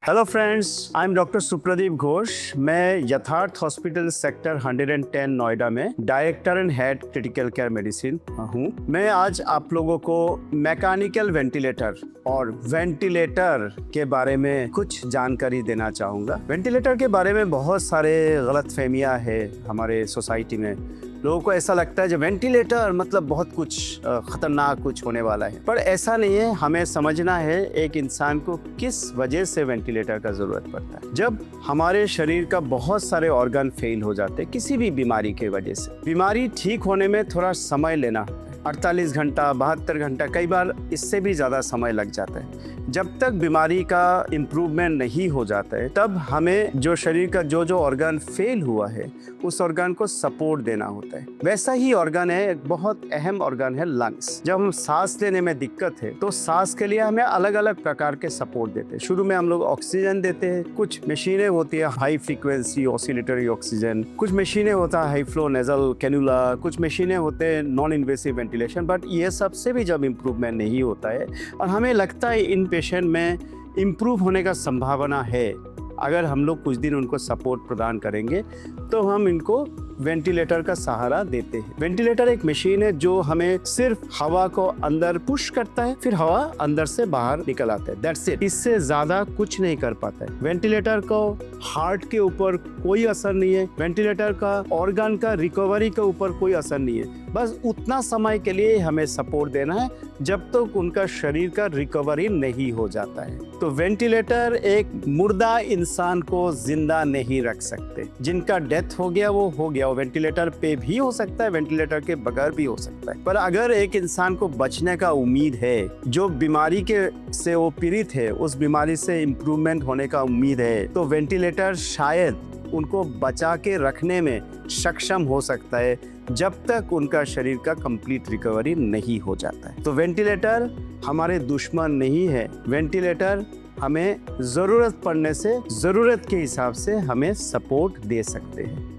Hello friends, I am doctor Supradeep Ghosh. मैं Yatharth hospital sector 110 Noida में director and head critical care medicine हूँ। मैं आज आप लोगों को मैकेनिकल वेंटिलेटर और वेंटिलेटर के बारे में कुछ जानकारी देना चाहूँगा। वेंटिलेटर के बारे में बहुत सारे गलतफहमियाँ है हमारे सोसाइटी में। लोगों को ऐसा लगता है जो वेंटिलेटर मतलब बहुत कुछ खतरनाक कुछ होने वाला है, पर ऐसा नहीं है। हमें समझना है एक इंसान को किस वजह से वेंटिलेटर का ज़रूरत पड़ता है। जब हमारे शरीर का बहुत सारे ऑर्गन फेल हो जाते हैं किसी भी बीमारी के वजह से, बीमारी ठीक होने में थोड़ा समय लेना 48 घंटा 72 घंटा, कई बार इससे भी ज़्यादा समय लग जाता है। जब तक बीमारी का इम्प्रूवमेंट नहीं हो जाता है तब हमें जो शरीर का जो ऑर्गन फेल हुआ है उस ऑर्गन को सपोर्ट देना होता है। वैसा ही ऑर्गन है, एक बहुत अहम ऑर्गन है लंग्स। जब हम सांस लेने में दिक्कत है तो सांस के लिए हमें अलग अलग प्रकार के सपोर्ट देते हैं। शुरू में हम लोग ऑक्सीजन देते हैं, कुछ मशीनें होती है हाई फ्रीक्वेंसी ऑसिलेटरी ऑक्सीजन, कुछ मशीनें होता है हाई फ्लो नेजल कैनुला, कुछ मशीनें होते हैं नॉन इन्वेसिव वेंटिलेशन। बट ये सबसे भी जब इम्प्रूवमेंट नहीं होता है और हमें लगता है इन पेशेंट में इम्प्रूव होने का संभावना है, अगर हम लोग कुछ दिन उनको सपोर्ट प्रदान करेंगे तो हम इनको वेंटिलेटर का सहारा देते हैं। वेंटिलेटर एक मशीन है जो हमें सिर्फ हवा को अंदर पुश करता है, फिर हवा अंदर से बाहर निकल आता है, दैट्स इट। इससे ज्यादा कुछ नहीं कर पाता है। वेंटिलेटर को हार्ट के ऊपर कोई असर नहीं है, वेंटिलेटर का ऑर्गन का रिकवरी के ऊपर कोई असर नहीं है। बस उतना समय के लिए हमें सपोर्ट देना है जब तक उनका शरीर का रिकवरी नहीं हो जाता है। तो वेंटिलेटर एक मुर्दा इंसान को जिंदा नहीं रख सकते। जिनका डेथ हो गया वो हो गया, वो वेंटिलेटर पे भी हो सकता है, वेंटिलेटर के बगैर भी हो सकता है। पर अगर एक इंसान को बचने का उम्मीद है, जो बीमारी के से वो पीड़ित है, उस बीमारी से इम्प्रूवमेंट होने का उम्मीद है, तो वेंटिलेटर शायद उनको बचा के रखने में सक्षम हो सकता है जब तक उनका शरीर का कंप्लीट रिकवरी नहीं हो जाता है। तो वेंटिलेटर हमारे दुश्मन नहीं है। वेंटिलेटर हमें ज़रूरत पड़ने से ज़रूरत के हिसाब से हमें सपोर्ट दे सकते हैं।